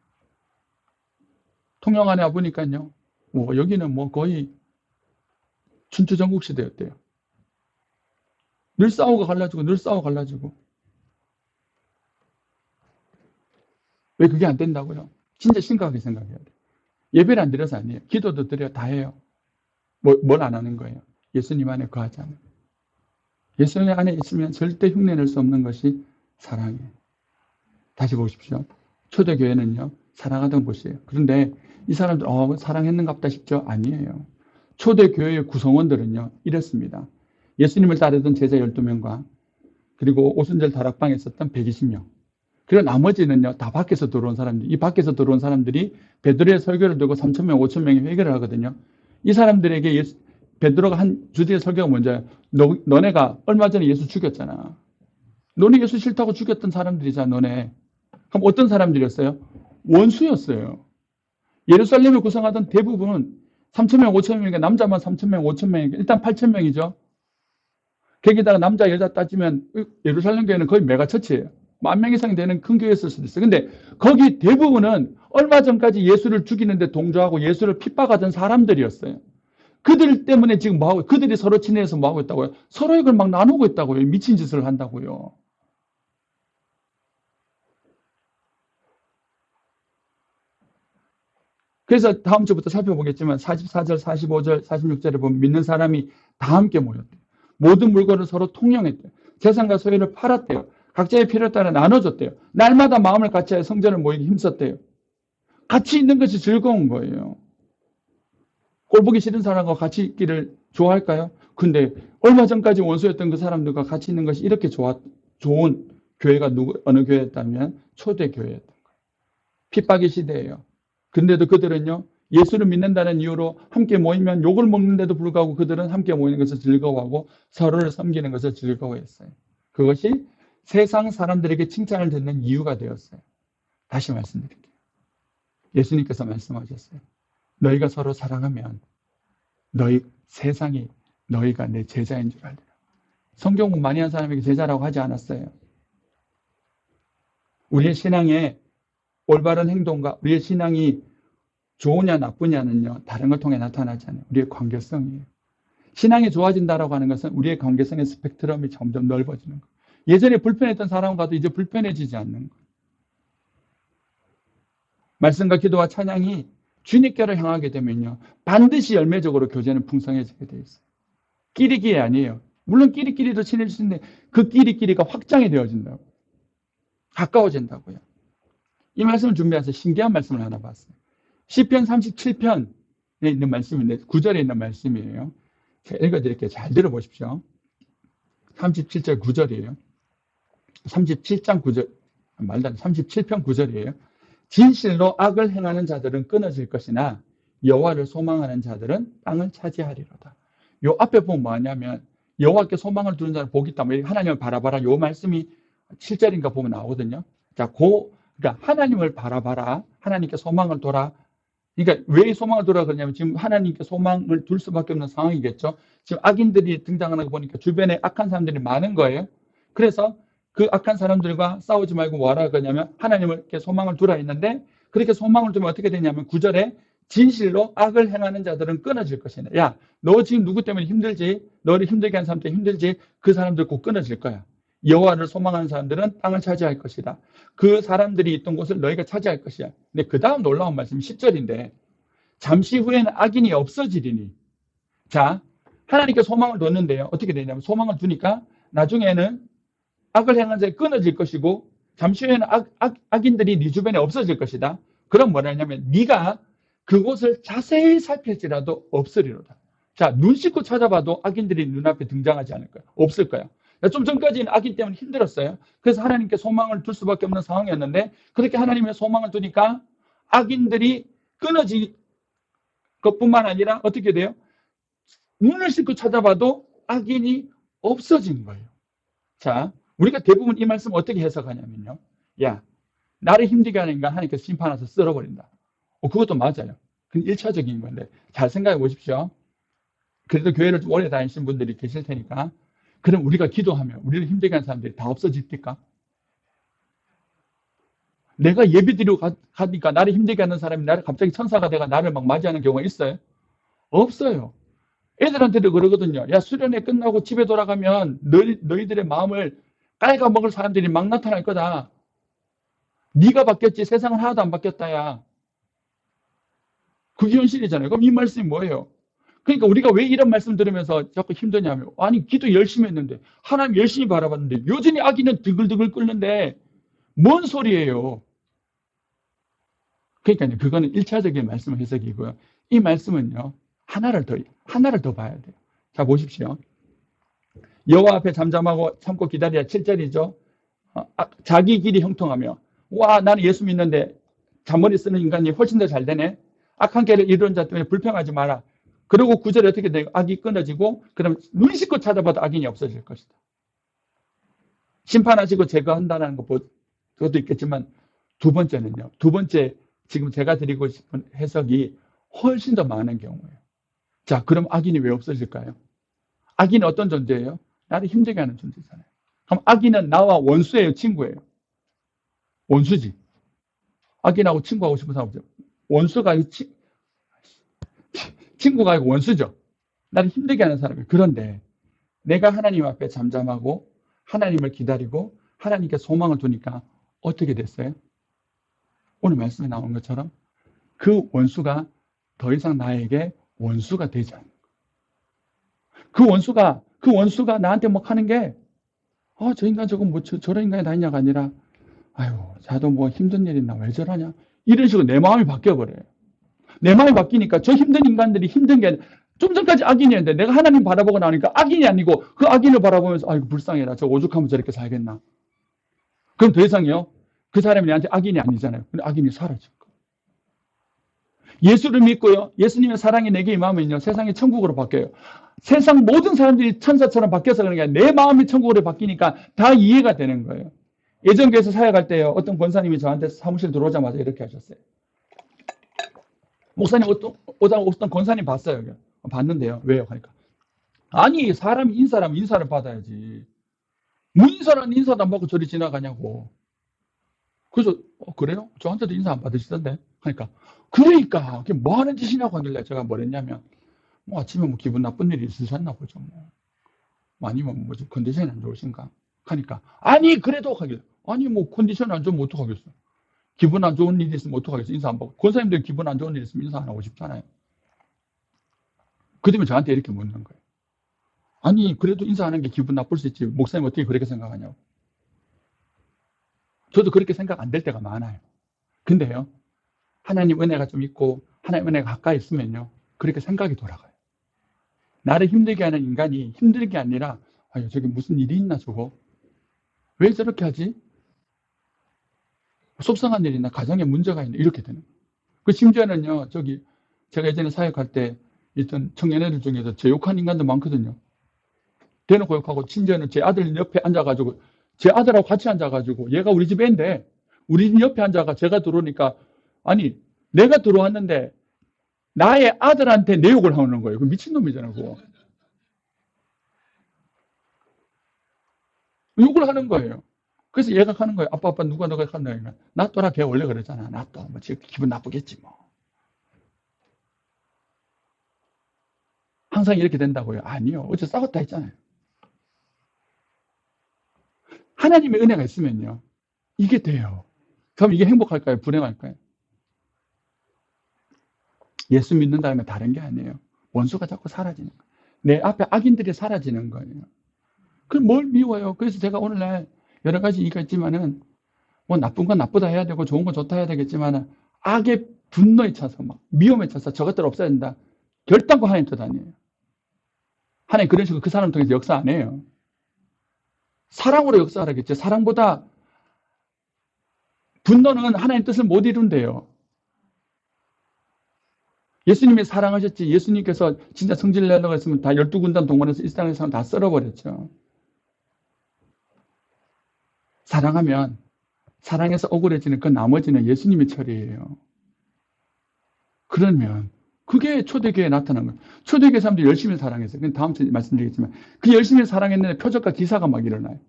통영 안에 와보니까요. 여기는 거의 춘추전국 시대였대요. 늘 싸우고 갈라지고 늘 싸우고 갈라지고. 왜 그게 안 된다고요? 진짜 심각하게 생각해야 돼요. 예배를 안 드려서 아니에요. 기도도 드려 다 해요. 뭘 안 하는 거예요? 예수님 안에 거하지 않는 거예요. 예수님 안에 있으면 절대 흉내낼 수 없는 것이 사랑이에요. 다시 보십시오. 초대교회는요. 사랑하던 곳이에요. 그런데 이 사람들 사랑했는갑다 싶죠? 아니에요. 초대교회의 구성원들은요. 이랬습니다. 예수님을 따르던 제자 12명과 그리고 오순절 다락방에 있었던 120명. 그리고 나머지는요. 다 밖에서 들어온 사람들. 이 밖에서 들어온 사람들이 베드로의 설교를 듣고 3,000명, 5,000명이 회개를 하거든요. 이 사람들에게 베드로가 한 주제의 설교가 뭔지요? 너네가 얼마 전에 예수 죽였잖아. 너네 예수 싫다고 죽였던 사람들이잖아, 너네. 그럼 어떤 사람들이었어요? 원수였어요. 예루살렘을 구성하던 대부분은 3,000명, 5,000명이니까 남자만 3,000명, 5,000명이니까 일단 8,000명이죠. 거기다가 남자, 여자 따지면 예루살렘 교회는 거의 메가처치예요. 10,000명 이상 되는 큰 교회였을 수도 있어요. 근데 거기 대부분은 얼마 전까지 예수를 죽이는데 동조하고 예수를 핍박하던 사람들이었어요. 그들 때문에 지금 그들이 서로 친해서 뭐하고 있다고요? 서로의 걸 막 나누고 있다고요. 미친 짓을 한다고요. 그래서 다음 주부터 살펴보겠지만 44절, 45절, 46절에 보면 믿는 사람이 다 함께 모였대요. 모든 물건을 서로 통용했대요. 재산과 소유를 팔았대요. 각자의 필요에 따라 나눠줬대요. 날마다 마음을 같이하여 성전을 모이기 힘썼대요. 같이 있는 것이 즐거운 거예요. 꼴보기 싫은 사람과 같이 있기를 좋아할까요? 근데 얼마 전까지 원수였던 그 사람들과 같이 있는 것이 이렇게 좋은 교회가 어느 교회였다면 초대교회였던 거예요. 핍박의 시대예요. 근데도 그들은요, 예수를 믿는다는 이유로 함께 모이면 욕을 먹는데도 불구하고 그들은 함께 모이는 것을 즐거워하고 서로를 섬기는 것을 즐거워했어요. 그것이 세상 사람들에게 칭찬을 듣는 이유가 되었어요. 다시 말씀드릴게요. 예수님께서 말씀하셨어요. 너희가 서로 사랑하면 세상이 너희가 내 제자인 줄 알리라. 성경 공부 많이 한 사람에게 제자라고 하지 않았어요. 우리의 신앙의 올바른 행동과 우리의 신앙이 좋으냐 나쁘냐는요. 다른 걸 통해 나타나지 않아요. 우리의 관계성이에요. 신앙이 좋아진다라고 하는 것은 우리의 관계성의 스펙트럼이 점점 넓어지는 거예요. 예전에 불편했던 사람과도 이제 불편해지지 않는 거예요. 말씀과 기도와 찬양이 주님께로 향하게 되면요. 반드시 열매적으로 교제는 풍성해지게 돼 있어요. 끼리끼리 아니에요. 물론 끼리끼리도 친해질 수 있는데 그 끼리끼리가 확장이 되어진다고. 가까워진다고요. 이 말씀을 준비해서 신기한 말씀을 하나 봤어요. 시편 37편에 있는 말씀인데 9절에 있는 말씀이에요. 제가 읽어드릴게요. 잘 들어보십시오. 37절 9절이에요. 37장 9절, 37편 9절이에요. 진실로 악을 행하는 자들은 끊어질 것이나 여호와를 소망하는 자들은 땅을 차지하리로다. 요 앞에 보면 뭐냐면 여호와께 소망을 두는 자는 복이 있다. 하나님을 바라봐라. 요 말씀이 7절인가 보면 나오거든요. 자, 그러니까 하나님을 바라봐라. 하나님께 소망을 둬라. 그러니까 왜 소망을 두라 그러냐면 지금 하나님께 소망을 둘 수밖에 없는 상황이겠죠. 지금 악인들이 등장하는 거 보니까 주변에 악한 사람들이 많은 거예요. 그래서 그 악한 사람들과 싸우지 말고 뭐하라 그러냐면 하나님께 소망을 두라 했는데 그렇게 소망을 두면 어떻게 되냐면 9절에 진실로 악을 행하는 자들은 끊어질 것이네. 야, 너 지금 누구 때문에 힘들지? 너를 힘들게 하는 사람 때문에 힘들지? 그 사람들 곧 끊어질 거야. 여호와를 소망하는 사람들은 땅을 차지할 것이다. 그 사람들이 있던 곳을 너희가 차지할 것이야. 근데 그 다음 놀라운 말씀이 10절인데 잠시 후에는 악인이 없어지리니. 자, 하나님께 소망을 뒀는데요. 어떻게 되냐면 소망을 두니까 나중에는 악을 행하는 자가 끊어질 것이고 잠시 후에는 악인들이 네 주변에 없어질 것이다. 그럼 뭐냐면 네가 그곳을 자세히 살필지라도 없으리로다. 자, 눈 씻고 찾아봐도 악인들이 눈앞에 등장하지 않을 거야. 없을 거야. 좀 전까지는 악인 때문에 힘들었어요. 그래서 하나님께 소망을 둘 수밖에 없는 상황이었는데 그렇게 하나님의 소망을 두니까 악인들이 끊어질 것뿐만 아니라 어떻게 돼요? 눈을 씻고 찾아봐도 악인이 없어진 거예요. 자, 우리가 대부분 이 말씀 어떻게 해석하냐면요. 야, 나를 힘들게 하는 인간 하나님께서 심판해서 쓸어버린다. 그것도 맞아요. 그건 1차적인 건데 잘 생각해 보십시오. 그래도 교회를 좀 오래 다니신 분들이 계실 테니까 그럼 우리가 기도하면 우리를 힘들게 하는 사람들이 다 없어질까? 내가 예배드리고 가니까 나를 힘들게 하는 사람이 나를 갑자기 천사가 돼가 나를 막 맞이하는 경우가 있어요? 없어요. 애들한테도 그러거든요. 야, 수련회 끝나고 집에 돌아가면 너희들의 마음을 깔아먹을 사람들이 막 나타날 거다. 네가 바뀌었지 세상은 하나도 안 바뀌었다야. 그게 현실이잖아요. 그럼 이 말씀이 뭐예요? 그러니까 우리가 왜 이런 말씀 들으면서 자꾸 힘드냐면 아니 기도 열심히 했는데 하나님 열심히 바라봤는데 여전히 악인은 드글드글 끓는데 뭔 소리예요? 그러니까요. 그거는 1차적인 말씀 해석이고요. 이 말씀은요. 하나를 더 봐야 돼요. 자, 보십시오. 여호와 앞에 잠잠하고 참고 기다려야 7절이죠. 자기 길이 형통하며 와 나는 예수 믿는데 잔머리 쓰는 인간이 훨씬 더 잘 되네. 악한 길을 이루는 자 때문에 불평하지 마라. 그리고 9절에 어떻게 돼요? 악이 끊어지고 그러면 눈 씻고 찾아봐도 악인이 없어질 것이다. 심판하시고 제거한다는 것도 있겠지만 두 번째는요. 두 번째 지금 제가 드리고 싶은 해석이 훨씬 더 많은 경우예요. 자, 그럼 악인이 왜 없어질까요? 악인은 어떤 존재예요? 나를 힘들게 하는 존재잖아요. 그럼 악인은 나와 원수예요, 친구예요? 원수지. 악인하고 친구하고 싶은 사람 없죠. 원수가 아니고 친구가 아니고 원수죠. 나를 힘들게 하는 사람이에요. 그런데 내가 하나님 앞에 잠잠하고 하나님을 기다리고 하나님께 소망을 두니까 어떻게 됐어요? 오늘 말씀에 나온 것처럼 그 원수가 더 이상 나에게 원수가 되지 않는 거예요. 그 원수가 나한테 뭐 하는 게 저 인간 저거 뭐 저런 인간이 다 있냐가 아니라 아유 자도 뭐 힘든 일 있나 왜 저러냐 이런 식으로 내 마음이 바뀌어버려요. 내 마음이 바뀌니까 저 힘든 인간들이 힘든 게 좀 전까지 악인이었는데 내가 하나님 바라보고 나니까 악인이 아니고 그 악인을 바라보면서 아이고 불쌍해라 저 오죽하면 저렇게 살겠나. 그럼 더 이상요 그 사람이 내한테 악인이 아니잖아요. 근데 악인이 사라질 거예요. 예수를 믿고요 예수님의 사랑이 내게 임하면요 세상이 천국으로 바뀌어요. 세상 모든 사람들이 천사처럼 바뀌어서 그런 게 아니라 내 마음이 천국으로 바뀌니까 다 이해가 되는 거예요. 예전 교회에서 사역할 때요 어떤 권사님이 저한테 사무실 들어오자마자 이렇게 하셨어요. 목사님 어떤 권사님 봤어요. 봤는데요. 왜요? 그러니까 아니 사람이 인사라면 인사를 받아야지. 뭐 인사는 인사도 안 받고 저리 지나가냐고. 그래서 그래요? 저한테도 인사 안 받으시던데. 그러니까 그게 뭐 하는 짓이냐고 하길래 제가 뭐랬냐면 뭐 아침에 뭐 기분 나쁜 일이 있으셨나 보죠. 뭐 아니면 뭐 컨디션이 안 좋으신가. 하니까 아니 그래도 하길래 아니 뭐 컨디션이 안 좋으면 어떡하겠어. 기분 안 좋은 일이 있으면 어떡하겠어. 인사 안 받고. 권사님들 기분 안 좋은 일이 있으면 인사 안 하고 싶잖아요. 그 다음에 저한테 이렇게 묻는 거예요. 아니 그래도 인사하는 게 기분 나쁠 수 있지. 목사님 어떻게 그렇게 생각하냐고. 저도 그렇게 생각 안 될 때가 많아요. 근데요. 하나님 은혜가 좀 있고 하나님 은혜가 가까이 있으면요. 그렇게 생각이 돌아가요. 나를 힘들게 하는 인간이 힘든 게 아니라 아유 저기 무슨 일이 있나 저거. 왜 저렇게 하지? 속상한 일이나 가정에 문제가 있나 이렇게 되는 거예요. 그 심지어는요. 제가 예전에 사역할 때 있던 청년애들 중에서 제 욕한 인간도 많거든요. 대놓고 욕하고 심지어는 제 아들 옆에 앉아가지고 제 아들하고 같이 앉아가지고 얘가 우리 집 애인데 우리 집 옆에 앉아가 제가 들어오니까 아니 내가 들어왔는데 나의 아들한테 내 욕을 하는 거예요. 그 미친놈이잖아 그거. 욕을 하는 거예요. 그래서 얘가 하는 거예요. 아빠 누가 너가 한다. 놔둬라 걔 원래 그러잖아. 놔둬. 뭐 지금 기분 나쁘겠지 뭐. 항상 이렇게 된다고요? 아니요. 어제 싸웠다 했잖아요. 하나님의 은혜가 있으면요. 이게 돼요. 그럼 이게 행복할까요? 불행할까요? 예수 믿는 다음에 다른 게 아니에요. 원수가 자꾸 사라지는 거예요. 내 앞에 악인들이 사라지는 거예요. 그럼 뭘 미워요? 그래서 제가 오늘날 여러 가지 얘기가 있지만은 뭐 나쁜 건 나쁘다 해야 되고 좋은 건 좋다 해야 되겠지만은 악의 분노에 차서 막 미움에 차서 저것들 없애야 된다. 결단코 하나님 뜻 아니에요. 하나님 그런 식으로 그 사람 통해서 역사 안 해요. 사랑으로 역사하겠죠. 사랑보다 분노는 하나님 뜻을 못 이룬대요. 예수님이 사랑하셨지. 예수님께서 진짜 성질 내려고 했으면 다 12군단 동원해서 이 세상의 사람 다 썰어버렸죠. 사랑하면 사랑해서 억울해지는 그 나머지는 예수님의 처리예요. 그러면 그게 초대교회에 나타난 거예요. 초대교회 사람들이 열심히 사랑했어요. 그건 다음 주에 말씀드리겠지만 그 열심히 사랑했는데 표적과 기사가 막 일어나요.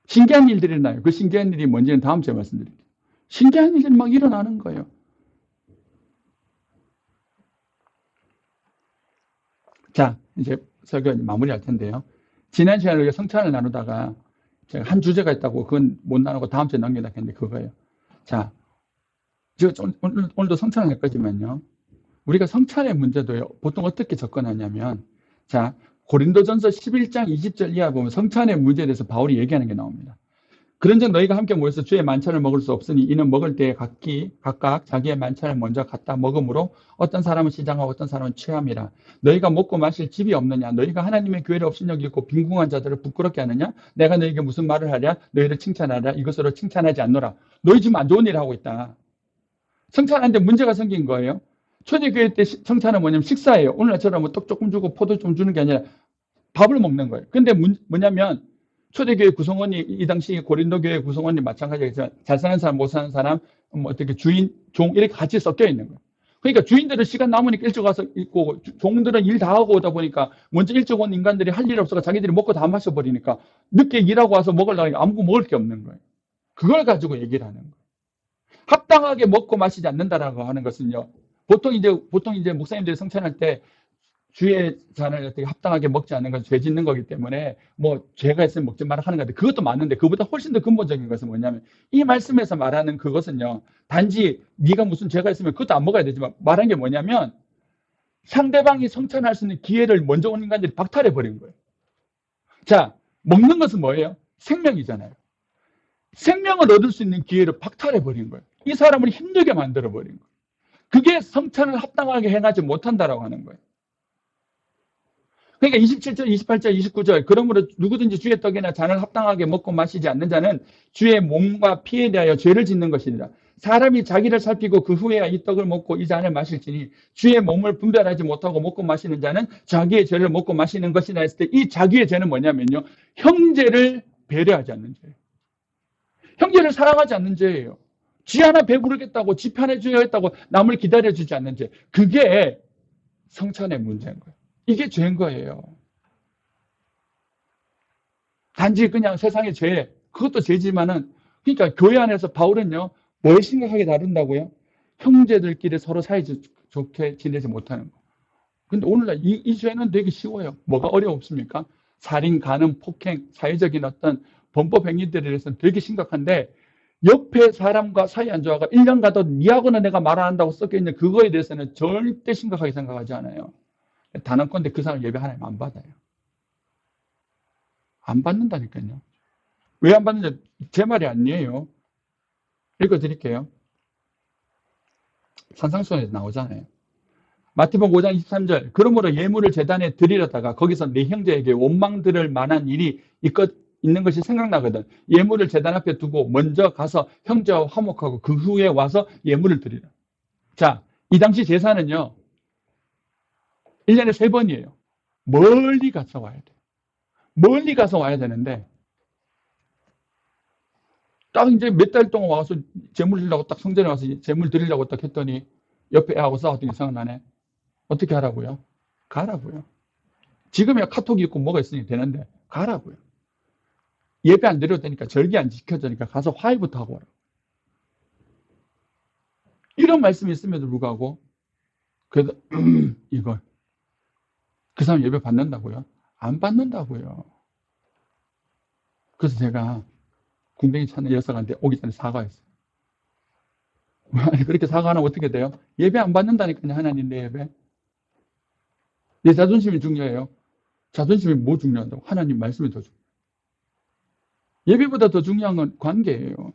신기한 일들이 일어나요. 그 신기한 일이 뭔지는 다음 주에 말씀드릴게요. 신기한 일들이 막 일어나는 거예요. 자, 이제 설교 마무리할 텐데요. 지난 시간에 우리가 성찬을 나누다가 제가 한 주제가 있다고 그건 못 나누고 다음 주에 넘기다 했는데 그거예요. 자, 오늘도 성찬을 할 거지만요. 우리가 성찬의 문제도요. 보통 어떻게 접근하냐면 자, 고린도전서 11장 20절 이하 보면 성찬의 문제에 대해서 바울이 얘기하는 게 나옵니다. 그런즉 너희가 함께 모여서 주의 만찬을 먹을 수 없으니 이는 먹을 때에 각각 자기의 만찬을 먼저 갖다 먹으므로 어떤 사람은 시장하고 어떤 사람은 취함이라. 너희가 먹고 마실 집이 없느냐? 너희가 하나님의 교회를 업신여기고 빈궁한 자들을 부끄럽게 하느냐? 내가 너희에게 무슨 말을 하랴? 너희를 칭찬하랴? 이것으로 칭찬하지 않노라. 너희 지금 안 좋은 일을 하고 있다. 성찬하는데 문제가 생긴 거예요. 초대교회 때 성찬은 뭐냐면 식사예요. 오늘날처럼 뭐 떡 조금 주고 포도 좀 주는 게 아니라 밥을 먹는 거예요. 근데 뭐냐면 초대교회 구성원이 이 당시 고린도 교회 구성원이 마찬가지겠지만 잘 사는 사람 못 사는 사람 뭐 어떻게 주인 종 이렇게 같이 섞여 있는 거예요. 그러니까 주인들은 시간 남으니까 일찍 와서 있고 종들은 일 다 하고 오다 보니까 먼저 일찍 온 인간들이 할 일 없어서 자기들이 먹고 다 마셔버리니까 늦게 일하고 와서 먹으려고 아무것도 먹을 게 없는 거예요. 그걸 가지고 얘기를 하는 거예요. 합당하게 먹고 마시지 않는다라고 하는 것은요. 보통 이제 목사님들이 성찬할 때 주의 잔을 어떻게 합당하게 먹지 않는 건 죄 짓는 거기 때문에 뭐 죄가 있으면 먹지 마라 하는 건데 그것도 맞는데 그보다 훨씬 더 근본적인 것은 뭐냐면 이 말씀에서 말하는 그것은요. 단지 네가 무슨 죄가 있으면 그것도 안 먹어야 되지만 말한 게 뭐냐면 상대방이 성찬할 수 있는 기회를 먼저 온 인간들이 박탈해 버린 거예요. 자, 먹는 것은 뭐예요? 생명이잖아요. 생명을 얻을 수 있는 기회를 박탈해 버린 거예요. 이 사람을 힘들게 만들어 버린 거예요. 그게 성찬을 합당하게 행하지 못한다라고 하는 거예요. 그러니까 27절, 28절, 29절 그러므로 누구든지 주의 떡이나 잔을 합당하게 먹고 마시지 않는 자는 주의 몸과 피에 대하여 죄를 짓는 것이니라. 사람이 자기를 살피고 그 후에야 이 떡을 먹고 이 잔을 마실지니 주의 몸을 분별하지 못하고 먹고 마시는 자는 자기의 죄를 먹고 마시는 것이라 했을 때 이 자기의 죄는 뭐냐면요. 형제를 배려하지 않는 죄예요. 형제를 사랑하지 않는 죄예요. 지 하나 배부르겠다고 지 편해 주겠다고 남을 기다려주지 않는 죄. 그게 성찬의 문제인 거예요. 이게 죄인 거예요. 단지 그냥 세상의 죄, 그것도 죄지만은, 그러니까 교회 안에서 바울은요, 뭘 심각하게 다룬다고요? 형제들끼리 서로 사이좋게 지내지 못하는 거. 근데 오늘날 이 죄는 되게 쉬워요. 뭐가 어렵습니까? 살인, 간음, 폭행, 사회적인 어떤 범법 행위들에 대해서는 되게 심각한데, 옆에 사람과 사이 안 좋아가 1년 가도 니하고는 내가 말 안 한다고 섞여있는 그거에 대해서는 절대 심각하게 생각하지 않아요. 단언컨대 그 사람 예배 하나님 안 받아요. 안 받는다니까요. 왜 안 받는지 제 말이 아니에요. 읽어드릴게요. 산상수훈에서 나오잖아요. 마태복음 5장 23절 그러므로 예물을 제단에 드리려다가 거기서 내 형제에게 원망 들을 만한 일이 있는 것이 생각나거든. 예물을 제단 앞에 두고 먼저 가서 형제와 화목하고 그 후에 와서 예물을 드리라. 자, 이 당시 제사는요. 1년에 3번이에요. 멀리 가서 와야 돼요. 멀리 가서 와야 되는데 딱 이제 몇 달 동안 와서 재물 드리려고 딱 성전에 와서 재물 드리려고 딱 했더니 옆에 애하고 싸웠더니 생각나네. 어떻게 하라고요? 가라고요. 지금이야 카톡이 있고 뭐가 있으니 되는데 가라고요. 예배 안 드려도 되니까 절기 안 지켜주니까 가서 화해부터 하고 와라. 이런 말씀이 있음에도 불구하고 그래도 이걸 그 사람 예배 받는다고요? 안 받는다고요. 그래서 제가 궁뎅이 찾는 여성한테 오기 전에 사과했어요. 그렇게 사과하면 어떻게 돼요? 예배 안 받는다니까요. 하나님 내 예배. 내 자존심이 중요해요. 자존심이 뭐 중요하다고? 하나님 말씀이 더 중요해요. 예배보다 더 중요한 건 관계예요.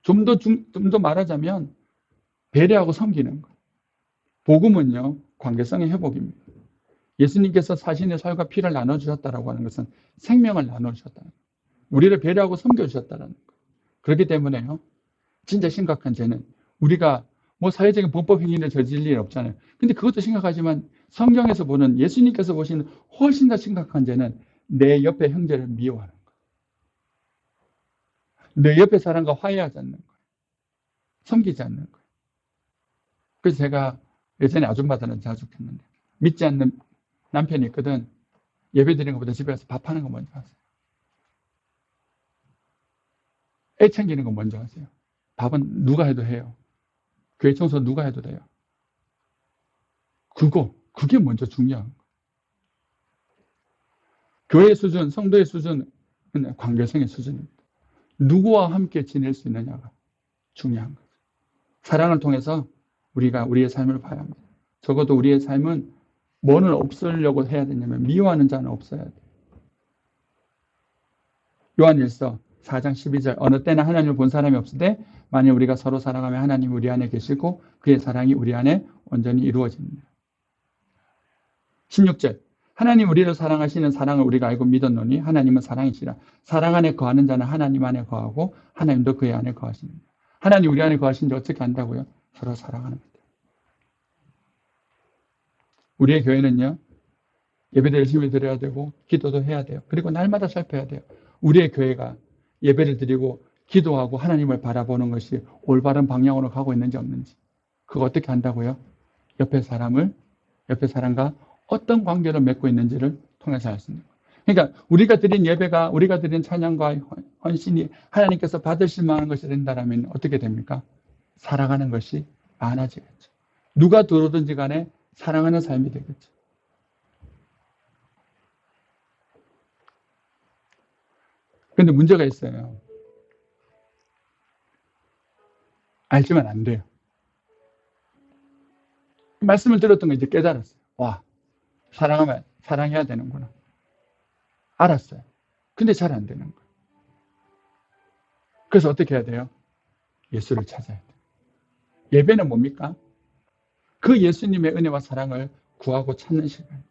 좀 더 말하자면 배려하고 섬기는 거. 복음은요. 관계성의 회복입니다. 예수님께서 자신의 살과 피를 나눠주셨다라고 하는 것은 생명을 나눠주셨다는 거예요. 우리를 배려하고 섬겨주셨다는 거예요. 그렇기 때문에요. 진짜 심각한 죄는 우리가 뭐 사회적인 범법 행위를 저질 일이 없잖아요. 근데 그것도 심각하지만 성경에서 보는 예수님께서 보시는 훨씬 더 심각한 죄는 내 옆에 형제를 미워하는 거예요. 내 옆에 사람과 화해하지 않는 거예요. 섬기지 않는 거예요. 그래서 제가 예전에 아줌마들은 자주 했는데 믿지 않는 남편이 있거든. 예배 드리는 것보다 집에 가서 밥하는 거 먼저 하세요. 애 챙기는 거 먼저 하세요. 밥은 누가 해도 해요. 교회 청소 누가 해도 돼요. 그게 먼저 중요한 거예요. 교회의 수준, 성도의 수준은 관계성의 수준입니다. 누구와 함께 지낼 수 있느냐가 중요한 거죠. 사랑을 통해서 우리가 우리의 삶을 봐야 합니다. 적어도 우리의 삶은 뭐는 없으려고 해야 되냐면 미워하는 자는 없어야 돼요. 요한일서 4장 12절 어느 때나 하나님을 본 사람이 없으되 만일 우리가 서로 사랑하면 하나님 우리 안에 계시고 그의 사랑이 우리 안에 온전히 이루어집니다. 16절 하나님 우리를 사랑하시는 사랑을 우리가 알고 믿었노니 하나님은 사랑이시라. 사랑 안에 거하는 자는 하나님 안에 거하고 하나님도 그의 안에 거하십니다. 하나님 우리 안에 거하신지 어떻게 안다고요? 서로 사랑하는 거예요. 우리의 교회는요. 예배도 열심히 드려야 되고 기도도 해야 돼요. 그리고 날마다 살펴야 돼요. 우리의 교회가 예배를 드리고 기도하고 하나님을 바라보는 것이 올바른 방향으로 가고 있는지 없는지. 그거 어떻게 한다고요? 옆에 사람과 어떤 관계를 맺고 있는지를 통해서 알 수 있는 거예요. 그러니까 우리가 드린 예배가 우리가 드린 찬양과 헌신이 하나님께서 받으실 만한 것이 된다면 어떻게 됩니까? 사랑하는 것이 많아지겠죠. 누가 들어오든지 간에 사랑하는 삶이 되겠죠. 그런데 문제가 있어요. 알지만 안 돼요. 말씀을 들었던 거 이제 깨달았어요. 와, 사랑하면 사랑해야 되는구나. 알았어요. 근데 잘 안 되는 거예요. 그래서 어떻게 해야 돼요? 예수를 찾아야 돼요. 예배는 뭡니까? 그 예수님의 은혜와 사랑을 구하고 찾는 시간.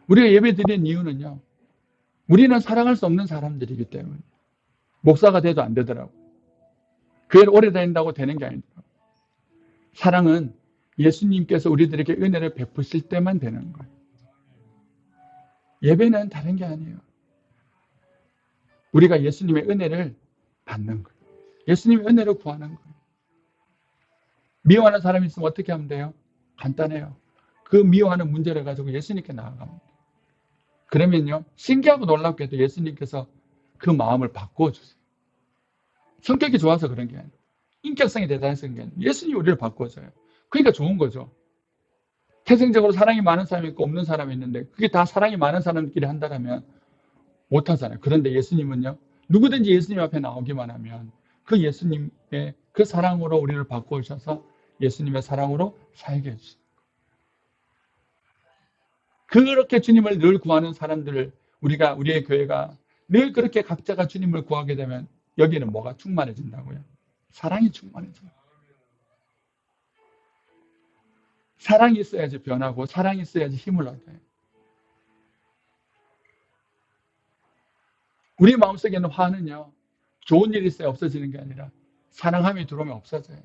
우리가 예배 드리는 이유는요. 우리는 사랑할 수 없는 사람들이기 때문에. 목사가 돼도 안 되더라고. 교회를 오래 다닌다고 되는 게 아니더라고. 사랑은 예수님께서 우리들에게 은혜를 베푸실 때만 되는 거예요. 예배는 다른 게 아니에요. 우리가 예수님의 은혜를 받는 거예요. 예수님의 은혜를 구하는 거예요. 미워하는 사람이 있으면 어떻게 하면 돼요? 간단해요. 그 미워하는 문제를 가지고 예수님께 나아갑니다. 그러면요, 신기하고 놀랍게도 예수님께서 그 마음을 바꿔주세요. 성격이 좋아서 그런 게 아니에요. 인격성이 대단해서 그런 게 아니에요. 예수님이 우리를 바꿔줘요. 그러니까 좋은 거죠. 태생적으로 사랑이 많은 사람이 있고 없는 사람이 있는데 그게 다 사랑이 많은 사람들끼리 한다면 못하잖아요. 그런데 예수님은요, 누구든지 예수님 앞에 나오기만 하면 그 예수님의 그 사랑으로 우리를 바꿔주셔서 예수님의 사랑으로 살게 해주세요. 그렇게 주님을 늘 구하는 사람들을 우리의 교회가 늘 그렇게 각자가 주님을 구하게 되면 여기는 뭐가 충만해진다고요? 사랑이 충만해져요. 사랑이 있어야지 변하고 사랑이 있어야지 힘을 얻어요. 우리 마음속에는 화는요. 좋은 일이 있어야 없어지는 게 아니라 사랑함이 들어오면 없어져요.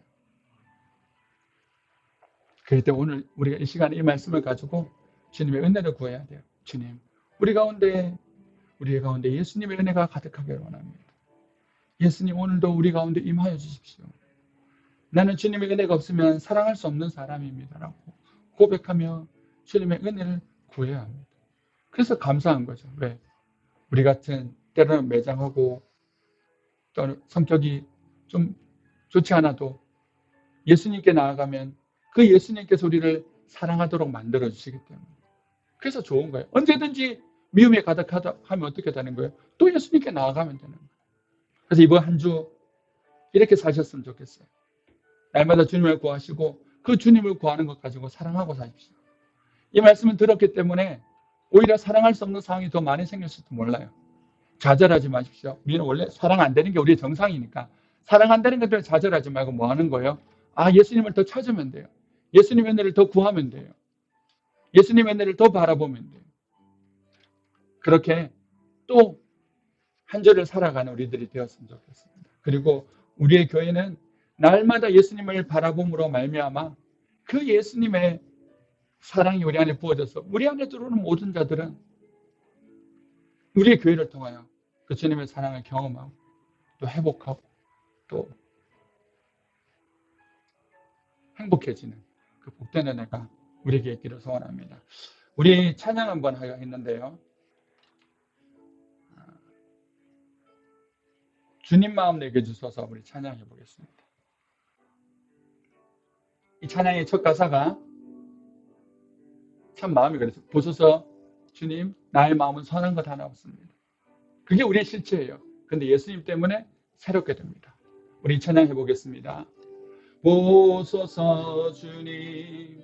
그럴 때 오늘 우리가 이 시간에 이 말씀을 가지고 주님의 은혜를 구해야 돼요. 주님, 우리 가운데 예수님의 은혜가 가득하기를 원합니다. 예수님 오늘도 우리 가운데 임하여 주십시오. 나는 주님의 은혜가 없으면 사랑할 수 없는 사람입니다. 라고 고백하며 주님의 은혜를 구해야 합니다. 그래서 감사한 거죠. 왜? 우리 같은 때로는 매장하고 또는 성격이 좀 좋지 않아도 예수님께 나아가면 그 예수님께서 우리를 사랑하도록 만들어 주시기 때문에. 그래서 좋은 거예요. 언제든지 미움에 가득하다 하면 어떻게 되는 거예요? 또 예수님께 나아가면 되는 거예요. 그래서 이번 한 주 이렇게 사셨으면 좋겠어요. 날마다 주님을 구하시고 그 주님을 구하는 것 가지고 사랑하고 사십시오. 이 말씀을 들었기 때문에 오히려 사랑할 수 없는 상황이 더 많이 생겼을지도 몰라요. 좌절하지 마십시오. 우리는 원래 사랑 안 되는 게 우리의 정상이니까 사랑 안 되는 것들 좌절하지 말고 뭐 하는 거예요? 예수님을 더 찾으면 돼요. 예수님의 은혜를 더 구하면 돼요. 예수님의 은혜를 더 바라보면 돼요. 그렇게 또 한 주를 살아가는 우리들이 되었으면 좋겠습니다. 그리고 우리의 교회는 날마다 예수님을 바라봄으로 말미암아 그 예수님의 사랑이 우리 안에 부어져서 우리 안에 들어오는 모든 자들은 우리의 교회를 통하여 그 주님의 사랑을 경험하고 또 회복하고 또 행복해지는 그 복된 은혜가 우리에게 있기를 소원합니다. 우리 찬양 한번 하려 했는데요. 주님 마음 내게 주소서 우리 찬양해 보겠습니다. 이 찬양의 첫 가사가 참 마음이 그래서 보소서 주님 나의 마음은 선한 것 하나 없습니다. 그게 우리의 실체예요. 근데 예수님 때문에 새롭게 됩니다. 우리 찬양해 보겠습니다. 보소서 주님